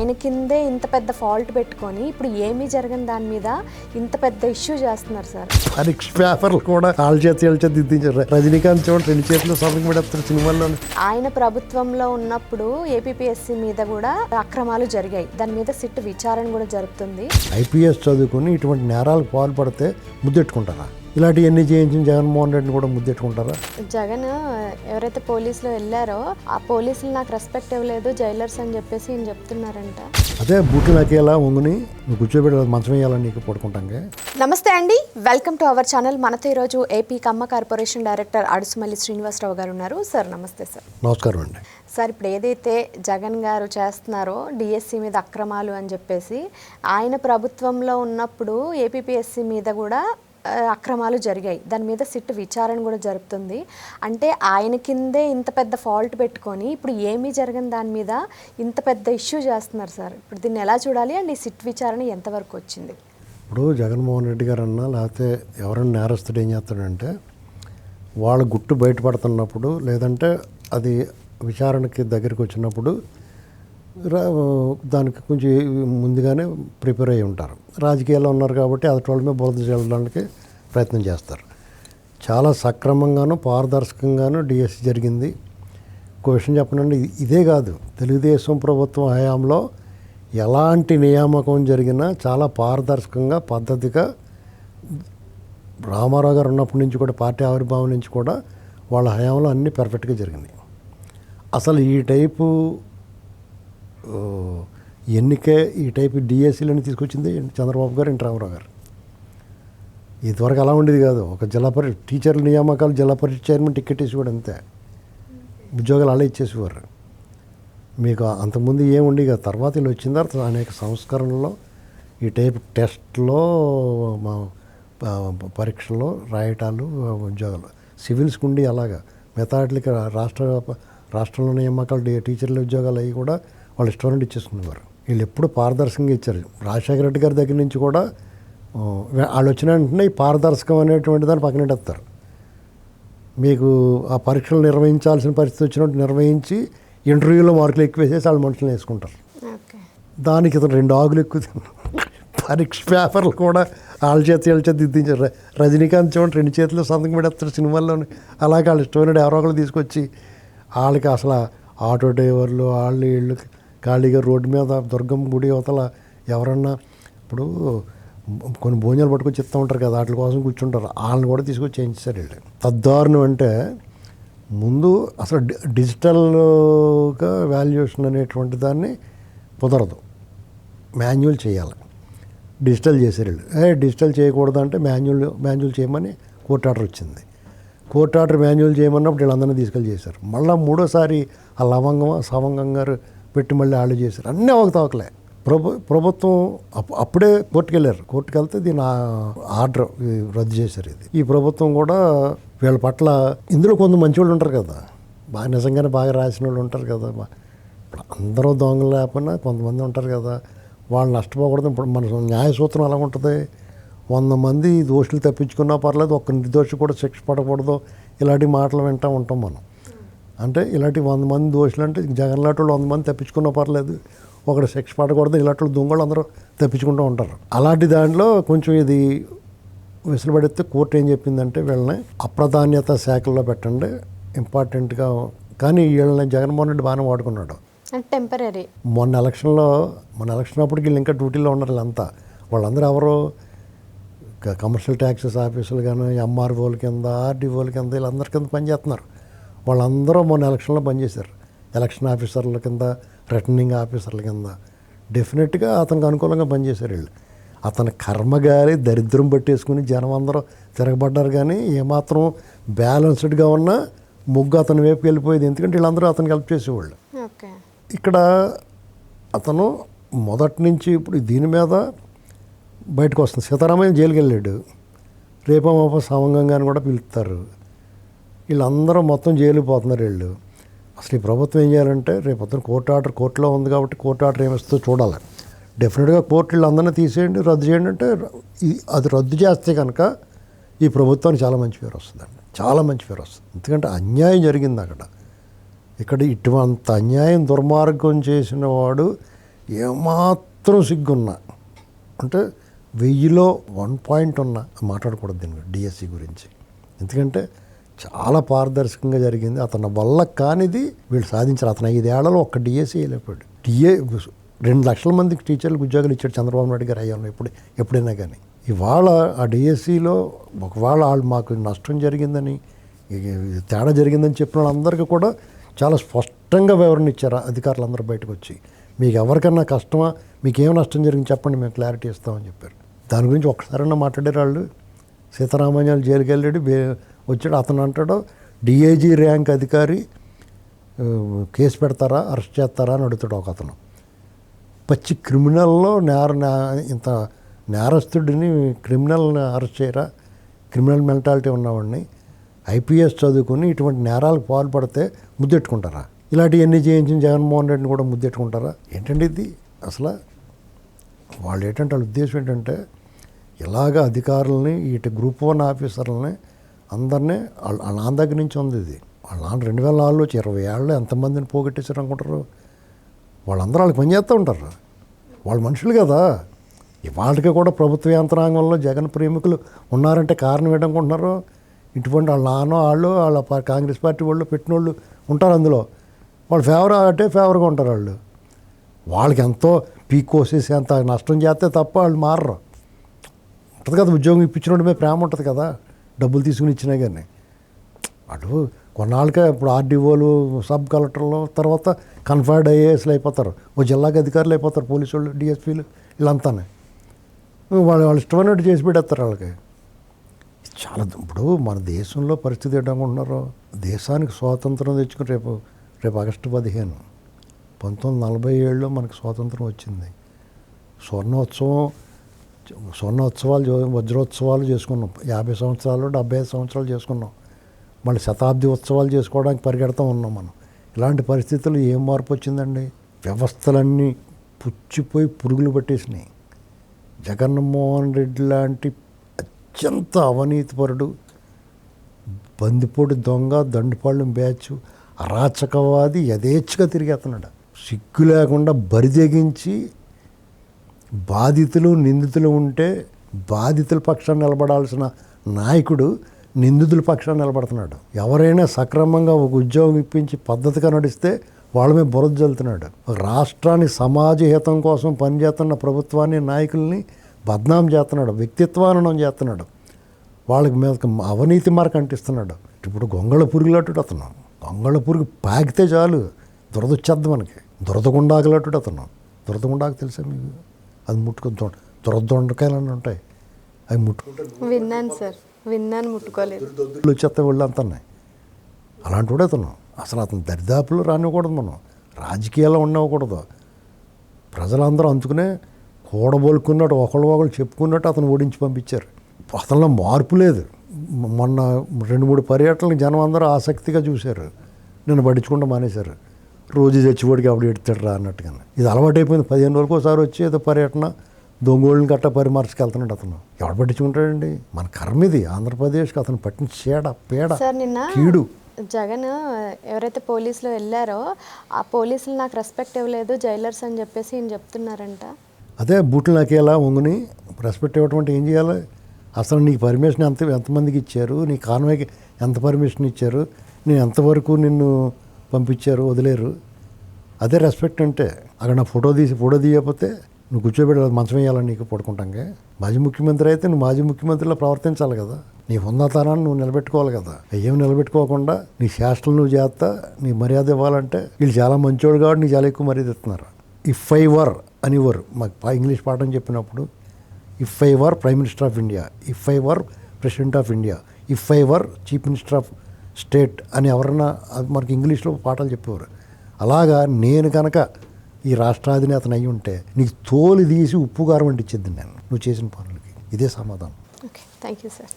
ఆయన కిందే ఇంత పెద్ద ఫాల్ట్ పెట్టుకొని ఇప్పుడు ఏమీ జరగని దాని మీద ఇంత పెద్ద ఇష్యూ చేస్తున్నారు సార్. పరీక్ష పేపర్లు కూడా వాళ్ళ చేతి దిద్దించారు. రజనీకాంత్ చూడండి 2 చేతులు సంతకం పెడతారు సినిమాల్లో. ఆయన ప్రభుత్వంలో ఉన్నప్పుడు ఏపీఎస్సీ మీద కూడా అక్రమాలు జరిగాయి. దాని మీద సిట్ విచారణ కూడా జరుగుతుంది. ఐపీఎస్ చదువుకుని ఇటువంటి నేరాలకు పాల్పడితే ముద్దెట్టుకుంటారా? ఇలాంటివన్నీ చేయించిన జగన్మోహన్ రెడ్డిని కూడా ముద్దెట్టుకుంటారా? జగన్ ఎవరైతే పోలీసులు వెళ్ళారో ఆ పోలీసులు నాకు రెస్పెక్ట్ ఇవ్వలేదు, జైలర్స్ అని చెప్పేసి ఈయన చెప్తున్నారంట. అదే బూట్లు నాకేలా ఉంగుని నువ్వు కూర్చోబెట్టి మంచం వేయాలని నీకు పడుకుంటాంగా. నమస్తే అండి, వెల్కమ్ టు అవర్ ఛానల్. మనతో ఈరోజు ఏపీ కమ్మ కార్పొరేషన్ డైరెక్టర్ అడుసుమల్లి శ్రీనివాసరావు గారు ఉన్నారు. సార్ నమస్తే. సార్ నమస్కారం అండి. సార్, ఇప్పుడు ఏదైతే జగన్ గారు చేస్తున్నారో డిఎస్సి మీద అక్రమాలు అని చెప్పేసి, ఆయన ప్రభుత్వంలో ఉన్నప్పుడు ఏపీఎస్సీ మీద కూడా అక్రమాలు జరిగాయి. దాని మీద సిట్ విచారణ కూడా జరుగుతుంది. అంటే ఆయన కిందే ఇంత పెద్ద ఫాల్ట్ పెట్టుకొని ఇప్పుడు ఏమీ జరగని దాని మీద ఇంత పెద్ద ఇష్యూ చేస్తున్నారు సార్. ఇప్పుడు దీన్ని ఎలా చూడాలి అండ్ ఈ సిట్ విచారణ ఎంతవరకు వచ్చింది? ఇప్పుడు జగన్మోహన్ రెడ్డి గారు అన్నా లేకపోతే ఎవరైనా నేరస్తుడు ఏం చేస్తాడంటే, వాళ్ళ గుట్టు బయటపడుతున్నప్పుడు లేదంటే అది విచారణకి దగ్గరికి వచ్చినప్పుడు దానికి కొంచెం ముందుగానే ప్రిపేర్ అయ్యి ఉంటారు. రాజకీయాల్లో ఉన్నారు కాబట్టి అది వాళ్ళ మీద బురద చల్లడానికి ప్రయత్నం చేస్తారు. చాలా సక్రమంగాను పారదర్శకంగాను డిఎస్సి జరిగింది. ఒక విషయం చెప్పనండి, ఇదే కాదు, తెలుగుదేశం ప్రభుత్వం హయాంలో ఎలాంటి నియామకం జరిగినా చాలా పారదర్శకంగా పద్ధతిగా రామారావు గారు ఉన్నప్పటి నుంచి కూడా పార్టీ ఆవిర్భావం నుంచి కూడా వాళ్ళ హయాంలో అన్నీ పర్ఫెక్ట్గా జరిగినాయి. అసలు ఈ టైపు ఈ టైపు డిఎస్సీలని తీసుకొచ్చింది చంద్రబాబు గారు, ఎన్టీ రామారావు గారు. ఇదివరకు అలా ఉండేది కాదు. ఒక జిల్లా పరిషత్ టీచర్ల నియామకాలు జిల్లా పరిషత్ చైర్మన్ టికెట్ ఇచ్చి కూడా అంతే, ఉద్యోగాలు అలా ఇచ్చేసేవారు. మీకు అంతకుముందు ఏముండి కదా. తర్వాత ఇలా వచ్చిన తర్వాత అనేక సంస్కరణలో ఈ టైప్ టెస్ట్లో పరీక్షల్లో రాయటాలు ఉద్యోగాలు సివిల్స్కి ఉండి అలాగా మెథాడ్లకి రాష్ట్రంలో నియామకాలు టీచర్ల ఉద్యోగాలు అవి కూడా వాళ్ళు ఇష్టం ఇచ్చేసుకునేవారు. వీళ్ళు ఎప్పుడు పారదర్శకంగా ఇచ్చారు. రాజశేఖర రెడ్డి గారి దగ్గర నుంచి కూడా వాళ్ళు వచ్చిన వెంటనే ఈ పారదర్శకం అనేటువంటి దాన్ని పక్కన పెడతారు. మీకు ఆ పరీక్షలు నిర్వహించాల్సిన పరిస్థితి వచ్చినట్టు నిర్వహించి ఇంటర్వ్యూలో మార్కులు ఎక్కువ వేసేసి వాళ్ళు మనుషులను వేసుకుంటారు. దానికి ఇతను 2 ఆకులు ఎక్కువ పరీక్ష పేపర్లు కూడా వాళ్ళ చేతి దిద్దించారు. రజనీకాంత్ చూడండి 2 చేతులు సంతకం పెడతారు సినిమాల్లోని. అలాగే వాళ్ళు ఇష్టమైన ఎవరో ఒకరు తీసుకొచ్చి వాళ్ళకి అసలు ఆటో డ్రైవర్లు వాళ్ళు వీళ్ళు ఖాళీగా రోడ్డు మీద దుర్గమ్మ గుడి అవతల ఎవరన్నా ఇప్పుడు కొన్ని భోజనాలు పట్టుకొచ్చి ఇస్తూ ఉంటారు కదా, వాటి కోసం కూర్చుంటారు. వాళ్ళని కూడా తీసుకొచ్చి చేయించారు వీళ్ళు. తద్దారుణం అంటే ముందు అసలు డిజిటల్గా వాల్యుయేషన్ అనేటువంటి దాన్ని కుదరదు, మాన్యువల్ చేయాలి. డిజిటల్ చేశారు వీళ్ళు. డిజిటల్ చేయకూడదు అంటే మాన్యువల్ చేయమని కోర్టు ఆర్డర్ వచ్చింది. కోర్టు ఆర్డర్ మాన్యువల్ చేయమన్నప్పుడు వీళ్ళందరినీ తీసుకెళ్ళి చేశారు. మళ్ళీ 3వసారి ఆ సవంగం గారు పెట్టి మళ్ళీ వాళ్ళు చేశారు. అన్నీ అవకతవకలే. ప్రభుత్వం అప్పుడే కోర్టుకు వెళ్ళారు. కోర్టుకు వెళ్తే దీని ఆర్డర్ రద్దు చేశారు. ఈ ప్రభుత్వం కూడా వీళ్ళ పట్ల ఇందులో కొంత మంచి వాళ్ళు ఉంటారు కదా, నిజంగానే బాగా రాసిన వాళ్ళు ఉంటారు కదా. ఇప్పుడు అందరూ దొంగలు లేకపోయినా కొంతమంది ఉంటారు కదా, వాళ్ళు నష్టపోకూడదు. ఇప్పుడు మన న్యాయ సూత్రం ఎలా ఉంటుంది, 100 మంది దోషులు తప్పించుకున్నా పర్లేదు, ఒక్క నిర్దోషి కూడా శిక్ష పడకూడదు, ఇలాంటి మాటలు వింటూ ఉంటాం మనం. అంటే ఇలాంటి 100 మంది దోషులు అంటే జగన్ లాంటి వాళ్ళు 100 మంది తప్పించుకున్నా పర్లేదు, ఒకటి శిక్ష పడకూడదు, ఇలాంటి వాళ్ళు దొంగలు అందరూ తప్పించుకుంటూ ఉంటారు. అలాంటి దాంట్లో కొంచెం ఇది విసులుబడితే కోర్టు ఏం చెప్పిందంటే వీళ్ళని అప్రాధాన్యత శాఖల్లో పెట్టండి ఇంపార్టెంట్గా. కానీ వీళ్ళని జగన్మోహన్ రెడ్డి బాగానే వాడుకున్నాడు. టెంపరీ మొన్న ఎలక్షన్ అప్పటికి వీళ్ళు ఇంకా డ్యూటీలో ఉన్నారు. వీళ్ళంతా వాళ్ళందరూ ఎవరు కమర్షియల్ ట్యాక్సెస్ ఆఫీసులు కానీ ఎంఆర్ఓల కింద ఆర్డీఓల కింద వీళ్ళందరి కింద పనిచేస్తున్నారు. వాళ్ళందరూ మొన్న ఎలక్షన్లో పనిచేశారు. ఎలక్షన్ ఆఫీసర్ల కింద, రిటర్నింగ్ ఆఫీసర్ల కింద డెఫినెట్గా అతనికి అనుకూలంగా పనిచేశారు వీళ్ళు. అతని కర్మగారి దరిద్రం పట్టేసుకుని జనం అందరూ తిరగబడ్డారు. కానీ ఏమాత్రం బ్యాలెన్స్డ్గా ఉన్న ముగ్గు అతని వైపుకి వెళ్ళిపోయేది. ఎందుకంటే వీళ్ళందరూ అతనికి హెల్ప్ చేసేవాళ్ళు. ఇక్కడ అతను మొదటి నుంచి ఇప్పుడు దీని మీద బయటకు వస్తుంది. సీతారామయ్య జైలుకి వెళ్ళాడు. రేపో సమంగంగాని కూడా పిలుస్తారు. వీళ్ళందరూ మొత్తం జైలుకి పోతున్నారు వీళ్ళు. అసలు ఈ ప్రభుత్వం ఏం చేయాలంటే రేపు అతను కోర్టులో ఉంది కాబట్టి కోర్టు ఆర్డర్ ఏమిస్తుందో చూడాలి. డెఫినెట్గా కోర్టు వీళ్ళందరినీ తీసేయండి, రద్దు చేయండి అంటే అది రద్దు చేస్తే కనుక ఈ ప్రభుత్వానికి చాలా మంచి పేరు వస్తుందండి, చాలా మంచి పేరు వస్తుంది. ఎందుకంటే అన్యాయం జరిగింది అక్కడ. ఇక్కడ ఇటువంటి అన్యాయం దుర్మార్గం చేసిన వాడు ఏమాత్రం సిగ్గున్నా అంటే 1000లో 1 పాయింట్ ఉన్నా మాట్లాడకూడదు దీని డిఎస్సి గురించి. ఎందుకంటే చాలా పారదర్శకంగా జరిగింది. అతని వల్ల కానిది వీళ్ళు సాధించారు. అతను 5 ఏళ్లలో ఒక్క డిఎస్సి వేయలేకపోయాడు. 2 లక్షల మందికి టీచర్లకు ఉద్యోగాలు ఇచ్చాడు చంద్రబాబు నాయుడు గారు అయ్యాను ఎప్పుడైనా కానీ. ఇవాళ ఆ డిఎస్సిలో ఒకవేళ వాళ్ళు మాకు నష్టం జరిగిందని తేడా జరిగిందని చెప్పిన వాళ్ళందరికీ కూడా చాలా స్పష్టంగా వివరణ ఇచ్చారు అధికారులందరూ బయటకు వచ్చి. మీకు ఎవరికన్నా కష్టమా, మీకేం నష్టం జరిగింది చెప్పండి, మేము క్లారిటీ ఇస్తామని చెప్పారు. దాని గురించి ఒక్కసారైనా మాట్లాడారు వాళ్ళు. సీతారామన్యాలు జైలుకి వెళ్ళాడు, వచ్చాడు. అతను అంటాడు డిఐజీ ర్యాంక్ అధికారి కేసు పెడతారా, అరెస్ట్ చేస్తారా అని అడుగుతాడు ఒక అతను. పచ్చి క్రిమినల్లో ఇంత నేరస్తుడిని క్రిమినల్ని అరెస్ట్ చేయరా, క్రిమినల్ మెంటాలిటీ ఉన్నవాడిని ఐపీఎస్ చదువుకుని ఇటువంటి నేరాలకు పాల్పడితే ముద్దెట్టుకుంటారా? ఇలాంటివన్నీ చేయించిన జగన్మోహన్ రెడ్డిని కూడా ముద్దెట్టుకుంటారా? ఏంటండి ఇది అసలు? వాళ్ళు ఏంటంటే వాళ్ళ ఉద్దేశం ఏంటంటే ఇలాగ అధికారులని ఇటు గ్రూప్ 1 ఆఫీసర్లని అందరినీ వాళ్ళ నాన్న దగ్గర నుంచి ఉంది ఇది. వాళ్ళ నాన్న 2004లో 20 ఏళ్ళలో ఎంతమందిని పోగొట్టేశారు అనుకుంటారు? వాళ్ళందరూ వాళ్ళకి పనిచేస్తూ ఉంటారు. వాళ్ళు మనుషులు కదా. ఇవాళకి కూడా ప్రభుత్వ యంత్రాంగంలో జగన్ ప్రేమికులు ఉన్నారంటే కారణం ఏంటనుకుంటున్నారు? ఇటువంటి వాళ్ళ నాన్న వాళ్ళ కాంగ్రెస్ పార్టీ వాళ్ళు పెట్టిన వాళ్ళు ఉంటారు అందులో. వాళ్ళు ఫేవర్గా ఉంటారు వాళ్ళు. వాళ్ళకి ఎంతో పీక్ కోసేసి అంత నష్టం చేస్తే తప్ప వాళ్ళు మారరు. ఉంటుంది కదా, ఉద్యోగం ఇప్పించిన మీద ప్రేమ ఉంటుంది కదా, డబ్బులు తీసుకుని ఇచ్చినా కానీ. అటు కొన్నాళ్ళకే ఇప్పుడు ఆర్డీఓలు, సబ్ కలెక్టర్లు, తర్వాత కన్ఫర్డ్ ఐఏఎస్లు అయిపోతారు, ఓ జిల్లాకి అధికారులు అయిపోతారు, పోలీసు వాళ్ళు, డిఎస్పీలు వీళ్ళంతానే. వాళ్ళు ఇష్టమైనట్టు చేసి పెట్టేస్తారు వాళ్ళకి. చాలా ఇప్పుడు మన దేశంలో పరిస్థితి ఏంటనుకుంటున్నారు? దేశానికి స్వాతంత్రం తెచ్చుకుని రేపు ఆగస్టు 15 1947లో మనకు స్వాతంత్రం వచ్చింది. స్వర్ణోత్సవాలు వజ్రోత్సవాలు చేసుకున్నాం. 50 సంవత్సరాలు 75 సంవత్సరాలు చేసుకున్నాం. మళ్ళీ శతాబ్ది ఉత్సవాలు చేసుకోవడానికి పరిగెడతా ఉన్నాం మనం. ఇలాంటి పరిస్థితుల్లో ఏం మార్పు వచ్చిందండి? వ్యవస్థలన్నీ పుచ్చిపోయి పురుగులు పట్టేసినాయి. జగన్మోహన్ రెడ్డి లాంటి అత్యంత అవినీతిపరుడు, బందిపోటు దొంగ, దండుపాళ్ళెం బ్యాచ్, అరాచకవాది యథేచ్ఛగా తిరిగేస్తున్నాడు. సిగ్గు లేకుండా బరిదెగించి బాధితులు నిందితులు ఉంటే బాధితుల పక్షాన్ని నిలబడాల్సిన నాయకుడు నిందితుల పక్షాన్ని నిలబడుతున్నాడు. ఎవరైనా సక్రమంగా ఒక ఉద్యోగం ఇప్పించి పద్ధతిగా నడిస్తే వాళ్ళ మీద బురద జల్లుతున్నాడు. రాష్ట్రానికి సమాజ హితం కోసం పనిచేస్తున్న ప్రభుత్వాన్ని, నాయకుల్ని బద్నాం చేస్తున్నాడు, వ్యక్తిత్వానం చేస్తున్నాడు, వాళ్ళకి మీద అవినీతి మార్క్ అంటిస్తున్నాడు. ఇప్పుడు గొంగళ పురుగులట్టుడు అతను. గొంగళ పురుగు పాకితే చాలు దురద వచ్చేద్ది మనకి. దురదగుండాకులట్టుడు అతను. దురదగుండాకు తెలుసా మీకు? అది ముట్టుకుని దురదొండకాయలు అని ఉంటాయి, అవి ముట్టుకుంటే విన్నాను సార్, ముట్టుకోలేదు. వచ్చేస్తే వాళ్ళు అంతా అలాంటి కూడా అతను. అసలు అతను దరిదాపులు రానివ్వకూడదు, మనం రాజకీయాల్లో ఉండకూడదు. ప్రజలందరూ అందుకునే కూడబోలుకున్నట్టు ఒకళ్ళు చెప్పుకున్నట్టు అతను ఓడించి పంపించారు. అతనిలో మార్పు లేదు. మొన్న 2-3 పర్యటనలకు జనం అందరూ ఆసక్తిగా చూశారు, నేను పట్టించుకుంటూ మానేశారు. రోజు చచ్చిపోడికి అప్పుడు ఎడతాడు రా అన్నట్టుగా. ఇది అలవాటైపోయింది. 15 రోజులకు ఒకసారి వచ్చి ఏదో పర్యటన, దొంగోళ్ళని గట్ట పరిమార్చుకెళ్తున్నాడు అతను. ఎవడు పట్టించుకుంటాడండి? మన కర్మ ఇది. ఆంధ్రప్రదేశ్కి అతను పట్టిన పేడ సార్, నిన్న కీడు. జగన్ ఎవరైతే పోలీసులు వెళ్ళారో ఆ పోలీసులు నాకు రెస్పెక్ట్ ఇవ్వలేదు, జైలర్స్ అని చెప్పేసి ఈయన చెప్తున్నారంట. అదే బూట్లు నాకేలా వంగుని రెస్పెక్ట్ ఇవ్వటం అంటే ఏం చేయాలి? అసలు నీకు పర్మిషన్ ఎంతమందికి ఇచ్చారు? నీ కాన్వాయ్కి ఎంత పర్మిషన్ ఇచ్చారు? నేను ఎంతవరకు నిన్ను పంపించారు, వదిలేరు? అదే రెస్పెక్ట్ అంటే. అక్కడ నా ఫోటో తీయకపోతే నువ్వు కూర్చోబెట్టి మంచం వేయాలని నీకు పడుకుంటాంగా. మాజీ ముఖ్యమంత్రి అయితే నువ్వు మాజీ ముఖ్యమంత్రిలో ప్రవర్తించాలి కదా. నీ ఉన్నతనాన్ని నువ్వు నిలబెట్టుకోవాలి కదా. ఏమి నిలబెట్టుకోకుండా నీ శాస్త్రం నువ్వు చేస్తా, నీ మర్యాద ఇవ్వాలంటే వీళ్ళు చాలా మంచోడు కాబట్టి నీకు చాలా ఎక్కువ మర్యాద ఇస్తున్నారు. ఇఫ్ ఐ వర్ అనివ్వరు. మాకు ఇంగ్లీష్ పాఠం చెప్పినప్పుడు if I were prime minister of India, if I were president of India, if I were chief minister of state అని ఎవరన్నా మనకి ఇంగ్లీష్లో పాఠాలు చెప్పేవారు. అలాగా నేను కనుక ఈ రాష్ట్రాధినేతను అయ్యి ఉంటే నీకు తోలు తీసి ఉప్పు కారం అంటించేద్ది నేను, నువ్వు చేసిన పనులకి. ఇదే సమాధానం. Okay, thank you sir.